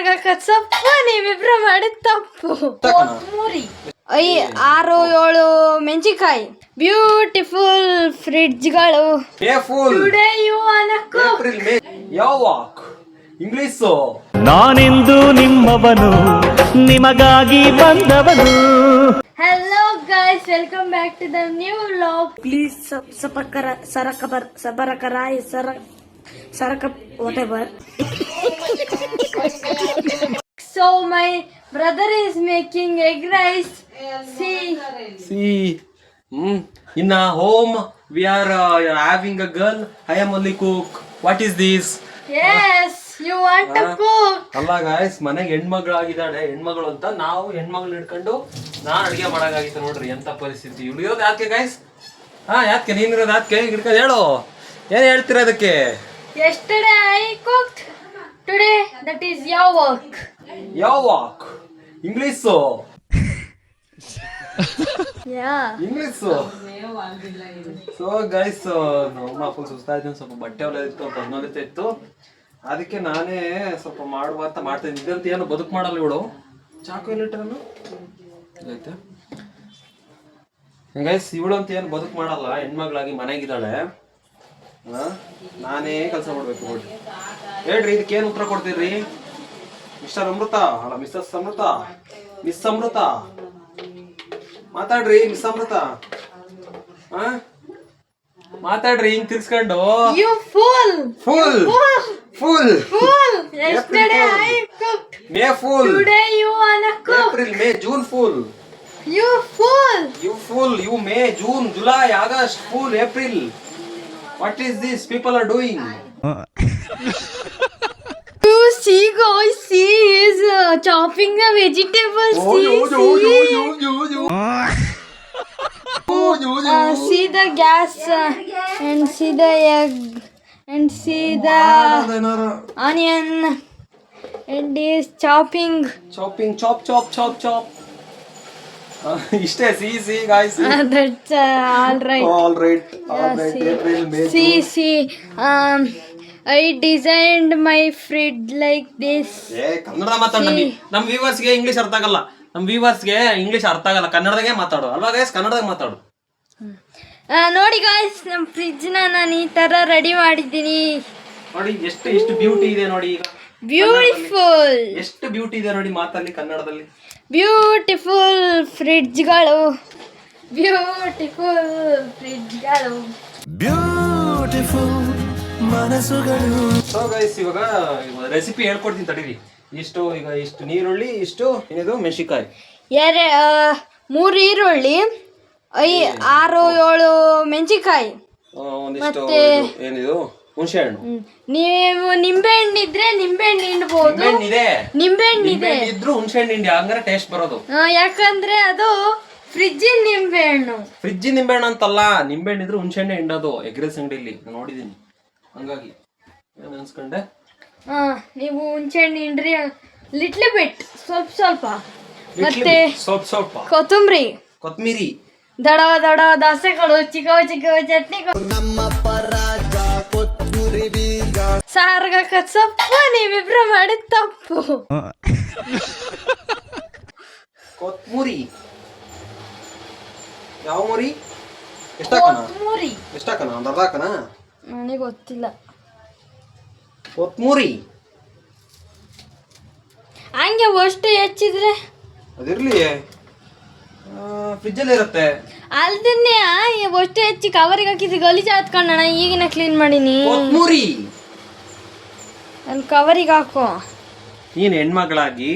ಸಾರ್ಗಕ್ಕ ಸೊಪ್ಪು ನೀವಿಬ್ರು ಮಾಡಿದ ತಪ್ಪು. ಮೂರಿ 6-7 ಮೆಣಸಿನಕಾಯಿ. ಬ್ಯೂಟಿಫುಲ್ ಫ್ರಿಡ್ಜ್ಗಳು. Today you want cook. ಯಾವಾಕ್ ಇಂಗ್ಲಿಷು ನಾನೆಂದು ನಿಮ್ಮವನು ನಿಮಗಾಗಿ ಬಂದವನು. Hello guys, welcome back to the new vlog. Please whatever. So my brother is making egg rice. See. In a home we are having a girl. I am only cook. What is this? Yes, you want to cook. ಅಲ್ಲ guys, ಮನೆಗೆ ಹೆಣ್ಮಗಳಾಗಿದ್ದಾಳೆ. ಹೆಣ್ಮಗಳು ಅಂತ ನಾವು ಹೆಣ್ಮಗಳು ಹಿಡ್ಕೊಂಡು ನಾನು ಅಡಿಗೆ ಮಾಡಾಗಿತ್ತು. ನೋಡ್ರಿ ಎಂತ ಪರಿಸ್ಥಿತಿ. ಇಳಿಯೋದು ಯಾಕೆ ಗಾಯ್ಸ್? ಯಾಕೆ ನೀನಿರೋದು ಯಾಕೆ? ಹಿಡ್ಕೊಂಡು ಹೇಳು, ಏನ್ ಹೇಳ್ತೀರ ಅದಕ್ಕೆ? Yesterday I cooked. Today that is your work. ಯಾವಾಕ್ ಇಂಗ್ಲಿಷು ಇಂಗ್ಲಿಷು. ಸೊ ಗೈಸ್, ನಮ್ಮ ಫುಲ್ ಸುಸ್ತಾಯ್ತು. ಸ್ವಲ್ಪ ಬಟ್ಟೆ ಹೊಲಿತ್ತು, ಹೊಲಿತಾ ಇತ್ತು. ಅದಕ್ಕೆ ನಾನೇ ಸ್ವಲ್ಪ ಮಾಡುವ ಅಂತ ಮಾಡ್ತೀನಿ. ಇದಂತ ಏನು ಬದುಕು ಮಾಡಲ್ಲ ಇವಳು. ಚಾಕು ಎಲ್ಲಿಟ್ಟನು ಐತೆ ಗೈಸ್. ಇವಳು ಅಂತ ಏನು ಬದುಕು ಮಾಡಲ್ಲ. ಹೆಣ್ಮಗಳಾಗಿ ಮನೆಗಿದ್ದಾಳೆ. ನಾನೇ ಕೆಲಸ ಮಾಡ್ಬೇಕು. ನೋಡ್ರಿ, ಹೇಳ್ರಿ, ಇದಕ್ಕೇನು ಉತ್ತರ ಕೊಡ್ತೀರಿ? ಮಿಸ್ಟರ್ ಅಮೃತ ಅಲ್ಲ ಮಿಸ್ಸಸ್ ಅಮೃತ, ಮಿಸ್ ಅಮೃತ ಮಾತಾಡ್ರಿ. ಮಿಸ್ ಅಮೃತ ಮಾತಾಡ್ರಿ. ಹಿಂಗ್ ತಿರ್ಸ್ಕೊಂಡು You fool. Fool fool Fool. Yesterday I cooked. May fool. Today you wanna cook. April May June fool. You fool. You fool. You May June July August fool April. What is this people are doing? You see guys, see is chopping the vegetables. See the gas and see the egg and see the onion and is chopping. Chopping chop chop chop chop. ಇಷ್ಟೇ. See guys. That's all right. All right see. April May See, I designed my fridge like this. Kannada ಮಾತಾಡು. ನಮ್ಮ ವ್ಯೂವರ್ಸ್ಗೆ English ಅರ್ಥ ಆಗಲ್ಲ. ನಮ್ಮ ವ್ಯೂವರ್ಸ್ಗೆ English ಅರ್ಥ ಆಗಲ್ಲ. ಕನ್ನಡದಾಗೆ ಮಾತಾಡು ಅಲ್ವಾ ಗೈಸ್? ಕನ್ನಡದಾಗ ಮಾತಾಡು. ನೋಡಿ ಗಾಯ್ಸ್, ನಮ್ಮ ಫ್ರಿಡ್ಜ್ನ ನಾನು ಈ ತರ ರೆಡಿ ಮಾಡಿದ್ದೀನಿ. ನೋಡಿ ಎಷ್ಟು ಬ್ಯೂಟಿ ಇದೆ ನೋಡಿ. ಈಗ ಬ್ಯೂಟಿಫುಲ್. ಎಷ್ಟು ಬ್ಯೂಟಿ ಇದೆ ನೋಡಿ ಮಾತಲ್ಲಿ, ಕನ್ನಡದಲ್ಲಿ. ಬ್ಯೂಟಿಫುಲ್ ಫ್ರಿಡ್ಜ್ಗಳು. ಬ್ಯೂಟಿಫುಲ್ ಫ್ರಿಡ್ಜ್ಗಳು. ಬ್ಯೂಟಿಫುಲ್ ಮನಸ್ಸುಗಳು. ಸೊ ಗೈಸ್, ಇವಾಗ ರೆಸಿಪಿ ಹೇಳ್ಕೊಡ್ತೀನಿ ತಡೀರಿ. ಇಷ್ಟು ನೀರುಳ್ಳಿ, ಇಷ್ಟು ಏನಿದು ಮೆಣಸಿಕಾಯಿ, 3 ಈರುಳ್ಳಿ, 6-7 ಮೆಣಸಿನಕಾಯಿ, ಒಂದಿಷ್ಟು ಏನಿದು ಹುಣಸೆ ಹಣ್ಣು. ನೀವು ನಿಂಬೆ ಹಣ್ಣಿದ್ರೆ ನಿಂಬೆ ಹಣ್ಣು ಹಿಂಡ್ಬೋದು. ನಿಂಬೆ ಹಣ್ಣಿದೆ ಇದ್ರು ಹುಣಸೆ ಹಣ್ಣು ಹಿಂಡಿ, ಹಂಗಾರೆ ಟೇಸ್ಟ್ ಬರೋದು. ಯಾಕಂದ್ರೆ ಅದು ಫ್ರಿಡ್ಜಿನ ನಿಂಬೆ ಹಣ್ಣು. ಫ್ರಿಡ್ಜ್ ನಿಂಬೆ ಹಣ್ಣು ಅಂತಲ್ಲ, ನಿಂಬೆ ಹಣ್ಣು ಇದ್ರು ಹುಣಸೆ ಹಣ್ಣೆ ಹಿಂಡೋದು. ಎಗ್ರೆಸ್ ಅಂಗಡಿಲಿ ನೋಡಿದೀನಿ. ಹಂಗಾಗಿ ಏನ್ ಅನ್ಸ್ಕೊಂಡೆ? ನೀವು ಹುಣಸೆ ಹಣ್ಣು ಹಿಂಡ್ರಿ, ಲಿಟ್ಲ್ ಬಿಟ್, ಸ್ವಲ್ಪ ಮತ್ತೆ ಕೊತ್ತಂಬರಿ, ದಡ ದೋಸೆಗಳು, ಚಿಕ್ಕವ ಚಟ್ನಿಗಳು, ಸಾರ್ಗಕ್ಕ ಸೊಪ್ಪು ನೀವಿಬ್ರು ಮಾಡಿದ ತಪ್ಪು. ಕೊತ್ತಂಬರಿ ಯಾವ ಮುರಿ? ಎಷ್ಟಾಕನ? ಒಂದು ಅರ್ಧ ಹಾಕನ? ನನಗೆ ಗೊತ್ತಿಲ್ಲ. ಕೊತ್ತಂಬರಿ ಹಂಗೆ ಅಷ್ಟು ಹೆಚ್ಚಿದ್ರೆ ಅದಿರ್ಲಿ, ಫ್ರಿಜ್ಜಲ್ಲಿ ಇರುತ್ತೆ. ಅಲ್ದನ್ನೇ ಅಷ್ಟು ಹೆಚ್ಚಿ ಕವರಿಗೆ ಹಾಕಿದ್ರೆ ಗಲೀಜು ಹತ್ಕೊಂಡಣ. ಈಗಿನ ಕ್ಲೀನ್ ಮಾಡೀನಿ. ಕೊತ್ತಂಬರಿ ಅಲ್ಲಿ ಕವರಿಗೆ ಹಾಕೋ. ನೀನ್ ಹೆಣ್ಮಗಳಾಗಿ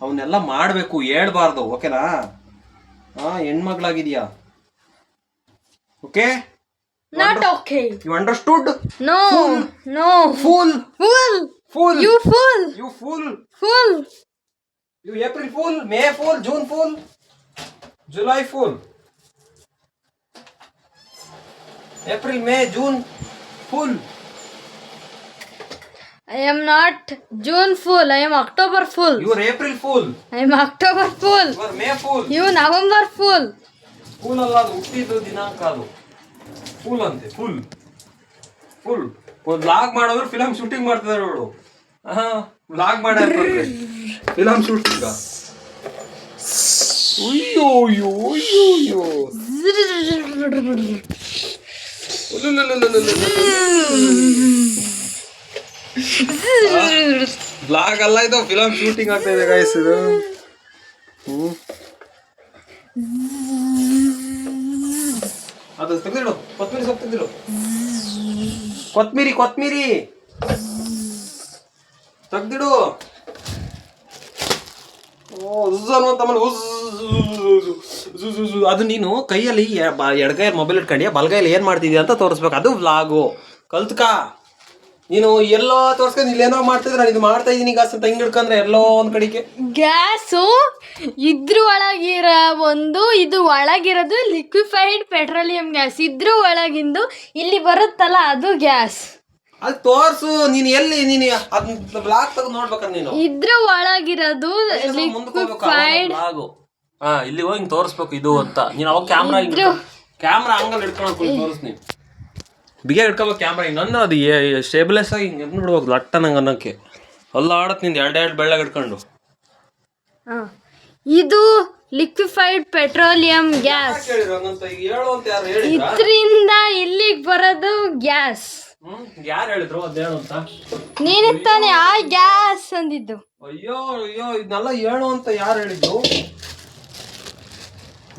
ಅವನ್ನೆಲ್ಲ ಮಾಡ್ಬೇಕು, ಹೇಳ್ಬಾರ್ದು. ಓಕೆನಾ? ಹೆಣ್ಮಗಳಾಗಿದ್ಯಾ? Okay? Not okay. You understood? No. Fool. You fool. You April fool, May fool, June fool, July fool, April May June fool. I am not June fool. I am October fool. You are April fool. I am October fool. You are May fool. You November fool. Fool ಅಲ್ಲ, ಅದು ಹುಟ್ಟಿದ್ದು ದಿನಾಂಕ. ಅದು pool ಅಂತೆ. Full ಒಂದು log ಮಾಡೋರು film shooting ಮಾಡ್ತಿದ್ದಾರೆ ಅವಳು. ವ್ಲಾಗ್ ಮಾಡಿ ಫಿಲಮ್ ಶೂಟಿಂಗ್. ಅಯ್ಯೋ ಅಯ್ಯೋ ಅಯ್ಯೋ ಅಯ್ಯೋ ಬ್ಲಾಗ್ ಅಲ್ಲ ಇದು, ಫಿಲಮ್ ಶೂಟಿಂಗ್ ಆಗ್ತಾ ಇದೆ ಗೈಸ್ ಇದು. ಅದು ತೆಗೆದಿಡು, ಕೊತ್ಮೀರಿ ಸೊಪ್ಪು ತೆಗೆದಿಡು. ಕೊತ್ಮೀರಿ ತೆಗ್ದಿಡು. ಅದು ನೀನು ಕೈಯಲ್ಲಿ ಎಡಗೈ ಮೊಬೈಲ್ ಇಟ್ಕೊಂಡು ಬಲಗೈಯಲ್ಲಿ ಏನ್ ಮಾಡ್ತಿದ್ಯಾ ಅಂತ ತೋರಿಸ್ಬೇಕು. ಅದು ವ್ಲಾಗು. ಕಲ್ತ್ಕ. ನೀನು ಎಲ್ಲೋ ತೋರ್ಸ್ಕೊಂಡು ಇಲ್ಲೇನೋ ಮಾಡ್ತಿದ್ರೆ ನಾನು ಇದು ಮಾಡ್ತಾ ಇದೀನಿ ಗ್ಯಾಸ್ ಅಂತ ಹಿಂಗ್ ಹಿಡ್ಕೊಂಡ್ರೆ ಎಲ್ಲೋ ಒಂದ್ ಕಡೆಗೆ ಗ್ಯಾಸು ಇದ್ರ ಒಳಗಿರೋ ಇದು ಒಳಗಿರೋದು ಲಿಕ್ವಿಫೈಡ್ ಪೆಟ್ರೋಲಿಯಂ ಗ್ಯಾಸ್. ಇದ್ರ ಒಳಗಿಂದು ಇಲ್ಲಿ ಬರುತ್ತಲ್ಲ ಅದು ಗ್ಯಾಸ್. ಅದು ತೋರ್ಸು. ನೀನ್ ಎಲ್ಲಿ ನೀನು ಅದ್ ಬ್ಲಾಗ್ ತೆಗೆದು ನೋಡ್ಬೇಕಂದ್ರೆ ನೀನು ಇದ್ರ ಒಳಗಿರೋದು ಲಿಕ್ವಿಫೈಡ್. ಇಲ್ಲಿ ಹೋಗಿ ತೋರಿಸ್ಬೇಕು ಇದು ಅಂತ. ನೀನು ಅವಾಗ ಕ್ಯಾಮ್ರಾ ಹಂಗಲ್ಲಿ ಹಿಡ್ಕೊಂಡು ತೋರಿಸ್. ನೀನು ಬಿಗಿಯಾಗಿ ಹಿಡ್ಕೋಬೇಕು ಕ್ಯಾಮ್ರಾ. ಹಿಂಗೆ ನನ್ನ ಅದು ಸ್ಟೇಬಲೈಸ್ ಆಗಿ ಹಿಂಗೆ ಬಿಡ್ಬೇಕು ಲಟ್ಟ ನಂಗೆ ಅನ್ನೋಕ್ಕೆ. ಅಲ್ಲ ಆಡತ್ ನಿಂದು ಎರಡು ಬೆಳ್ಳಗೆ ಹಿಡ್ಕೊಂಡು. ಇದು ಲಿಕ್ವಿಫೈಡ್ ಪೆಟ್ರೋಲಿಯಂ ಗ್ಯಾಸ್. ಇದರಿಂದ ಇಲ್ಲಿಗೆ ಬರೋದು ಗ್ಯಾಸ್. ಯಾರು ಹೇಳಿದ್ರು ಅದ್ ಹೇಳು ಅಂತ? ನೀನು ತಾನೆ ಆ ಗ್ಯಾಸ್ ಅಂದಿದ್ದು. ಅಯ್ಯೋ ಅಯ್ಯೋ ಇದನ್ನೆಲ್ಲ ಹೇಳು ಅಂತ ಯಾರು ಹೇಳಿದ್ರು?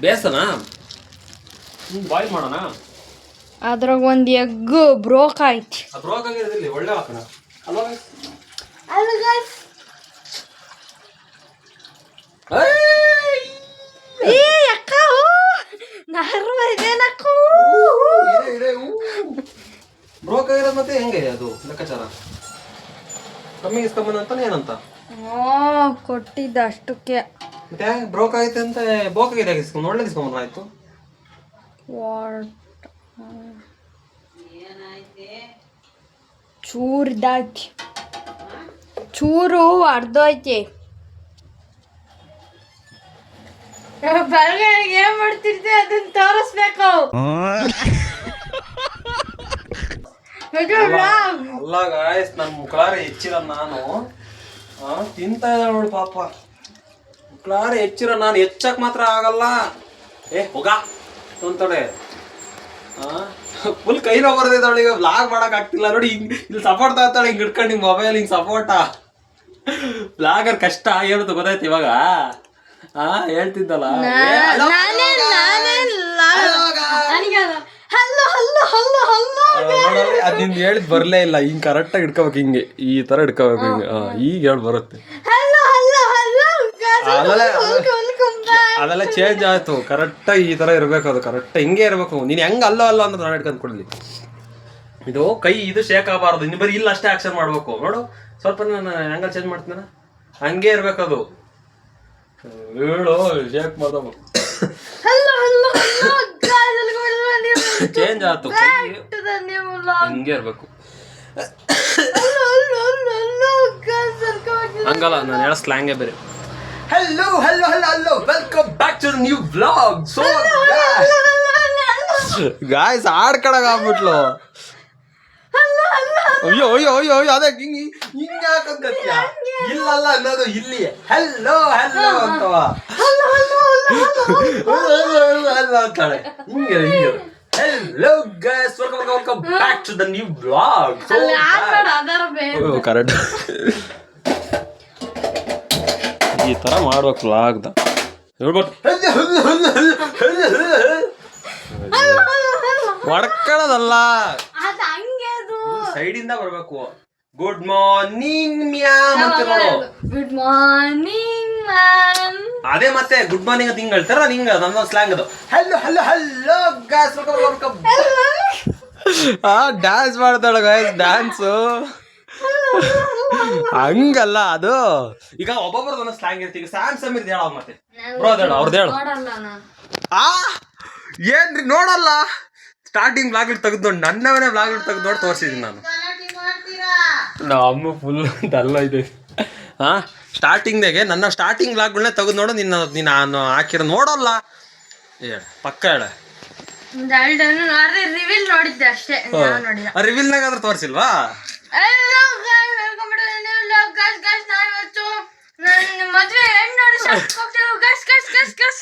ಬೇಸನಾ ಬಾಯ್ಲ್ ಮಾಡೋಣ. ಅದ್ರಾಗ ಒಂದು ಎಗ್ ಬ್ರೋಕ್ ಆಯ್ತು. ಬ್ರೋಕ್ ಆಗಿರೋದಿಲ್ಲ, ಒಳ್ಳೆ ಹಾಕೋಣ ಅಲ್ವಾ? ಬ್ರೋಕ್ ಆಗಿರೋದು ಮತ್ತೆ ಹೆಂಗೆ ಅದು ಲೆಕ್ಕಾಚಾರ? ಕಮ್ಮಿ ಇಸ್ಕೊಂಬಂದಂತ ಏನಂತ ಕೊಟ್ಟಿದ್ದ ಅಷ್ಟಕ್ಕೆ. ಮತ್ತೆ ಬ್ರೋಕ್ ಆಗೈತೆ ಅಂತ ಬೋಕ್ ಆಗಿದೆ ಇಸ್ಕೊಂಡು ಒಳ್ಳೆ ಇಸ್ಕೊಂಬಂದ್ರೆ ಆಯ್ತು. ಚೂರ್ದಾಕಿ ಚೂರು ಅರ್ಧೋಯ್ತೆ. ಬಲಗೈಗೆ ಏನ್ ಮಾಡ್ತಿರ್ತೀವಿ ಅದನ್ನ ತೋರಿಸ್ಬೇಕು. ಅಲ್ಲ ಗಾಯ್ಸ್, ನನ್ ಮುಕ್ಳಾರೆ ಹೆಚ್ಚಿರ ನಾನು ತಿಂತ ಇದ್ದ ನೋಡು ಪಾಪ. ಮುಕ್ಳಾರೆ ಹೆಚ್ಚಿರ ನಾನು ಹೆಚ್ಚಕ್ ಮಾತ್ರ ಆಗಲ್ಲ. ಹೋಗ ಅಂತೋಡೆ ಫುಲ್ ಕೈ ನೋವು ಬರ್ದಿದ್ದಾಳೆ. ಈಗ ವ್ಲಾಗ್ ಮಾಡಕ್ ಆಗ್ತಿಲ್ಲ ನೋಡಿ. ಹಿಂಗ್ ಇಲ್ಲಿ ಸಪೋರ್ಟ್ ತಗೋತಾಳೆ ಹಿಂಗ್ ಹಿಡ್ಕೊಂಡು ನಿಮ್ ಮೊಬೈಲ್ ಹಿಂಗ್ ಸಪೋರ್ಟ. ವ್ಲಾಗರ್ ಕಷ್ಟ ಹೇಳುದು ಗೊತ್ತಾಯ್ತು ಇವಾಗ. ಹೇಳ್ತಿದ್ದಲ್ಲ ಅದ್ ನಿಂದ ಹೇಳಿದ್ ಬರ್ಲೇ ಇಲ್ಲ. ಹಿಂಗ್ ಕರೆಕ್ಟ್ ಆಗಿ ಹಿಡ್ಕೋಬೇಕು, ಹಿಂಗೆ ಈ ತರ ಹಿಡ್ಕೋಬೇಕು ಹಿಂಗೆ. ಈಗ ಹೇಳಿ ಬರುತ್ತೆ. ಅದೆಲ್ಲ ಚೇಂಜ್ ಆಯ್ತು. ಕರೆಕ್ಟಾಗಿ ಈ ತರ ಇರ್ಬೇಕು, ಅದು ಕರೆಕ್ಟ್ ಹಿಂಗೆ ಇರ್ಬೇಕು. ನೀನ್ ಹೆಂಗ್ ಅಲ್ಲೋ ಅಲ್ಲ ಅಂತ ನಾನು ಹಿಡ್ಕೊಂಡು ಕೊಡ್ಲಿ. ಇದು ಕೈ ಇದು ಶೇಕ್ ಆಗಬಾರ್ದು. ಇನ್ನು ಬರೀ ಇಲ್ಲ ಅಷ್ಟೇ ಆಕ್ಷನ್ ಮಾಡ್ಬೇಕು. ನೋಡು ಸ್ವಲ್ಪ ನಾನು ಹ್ಯಾಂಗಲ್ ಚೇಂಜ್ ಮಾಡ್ತೀನ, ಹಂಗೆ ಇರ್ಬೇಕದು. ಹೇಳು ಶೇಕ್ ಮಾಡ್ದ ಚೇಂಜ್ ಆಯ್ತು. ಹಿಂಗೆ ಇರ್ಬೇಕು. ಹಂಗಲ್ಲ ನಾನು ಹೇಳೋ ಸ್ಲ್ಯಾಂಗೇ ಬೇರೆ. Hello, welcome back to the new vlog. So guys, ಆಡ್ಕಡಾಗ ಆಗ್ಬಿಟ್ಲು. ಅಯ್ಯೋ ಅಯ್ಯೋ ಅಯ್ಯೋ ಅದೇ ಹಿಂಗೆ ಯಾಕಂತೀಯ? ಇಲ್ಲಲ್ಲ ಅನ್ನೋದು ಇಲ್ಲಿ ಹೆಲ್ಲೋ ಅಂತವ ಅಂತಾಳೆ. ಹಿಂಗೆ hello guys, welcome back to the new vlog. Correct ಈ ತರ ಮಾಡ್ಬೇಕು ವ್ಲಾಗ್ದ. ಹೊಡ್ಕೊಳ್ಳೋದಲ್ಲ, ಸೈಡಿಂದ ಬರ್ಬೇಕು. ಗುಡ್ ಮಾರ್ನಿಂಗ್ ಮ್ಯಾಮ್ ಅಂತ ನೋಡು. Good morning ma'am. ಅದೇ ಮತ್ತೆ ಗುಡ್ ಮಾರ್ನಿಂಗ್ ಅಂತ ಹಿಂಗ್ ಹೇಳ್ತಾರ. ನಿಂಗ ನನ್ನ ಸ್ಲ್ಯಾಂಗ್ ಅದು. Hello guys, welcome. ಡ್ಯಾನ್ಸ್ ಮಾಡ್ತಾಳ ಗಾಯ್ಸ್, ಡ್ಯಾನ್ಸು ಹಂಗಲ್ಲ ಅದು. ಈಗ ಒಬ್ಬೊಬ್ರದ್ದು ಒಂದೊಂದು ಸ್ಲ್ಯಾಂಗ್ ಇರ್ತೀವಿ. ಸ್ಯಾಮ್ಸಮ್ ಇರ್ದು ಹೇಳ ಮತ್ತೆ ಬ್ರೋ ಹೇಳು, ಅವ್ರದ್ದು ಹೇಳು. ಏನ್ರಿ ನೋಡಲ್ಲ? ಸ್ಟಾರ್ಟಿಂಗ್ ಬ್ಲಾಗ್ ಇಟ್ಟು ತೆಗೆದು ನೋಡಿ, ನನ್ನವನೇ ಬ್ಲಾಗ್ ಇಟ್ಟು ತೆಗೆದು ನೋಡಿ ತೋರಿಸಿದ್ದೀನಿ ನಾನು. ಅಮ್ಮ ಫುಲ್ ಡಲ್ಲ ಇದೆ. ಸ್ಟಾರ್ಟಿಂಗ್ದಾಗೆ ನನ್ನ ಸ್ಟಾರ್ಟಿಂಗ್ ಬ್ಲಾಗ್ಗಳನ್ನ ತೆಗೆದು ನೋಡು. ನಾನು ಹಾಕಿರೋ ನೋಡಲ್ಲ. ಪಕ್ಕ ಹೇಳ. ರಿವೀಲ್ ನೋಡಿದ್ದೆ ಅಷ್ಟೇ, ರಿವೀಲ್ನಾಗ ಆದ್ರೂ ತೋರಿಸಿಲ್ವಾ? ನಾವಿವತ್ತು ನನ್ನ ಮದುವೆ ಹೆಣ್ಣು ನೋಡಿ ಶಾಸ್ತ್ರಕ್ಕೆ ಹೋಗ್ತೇವೆ. ಗಸ್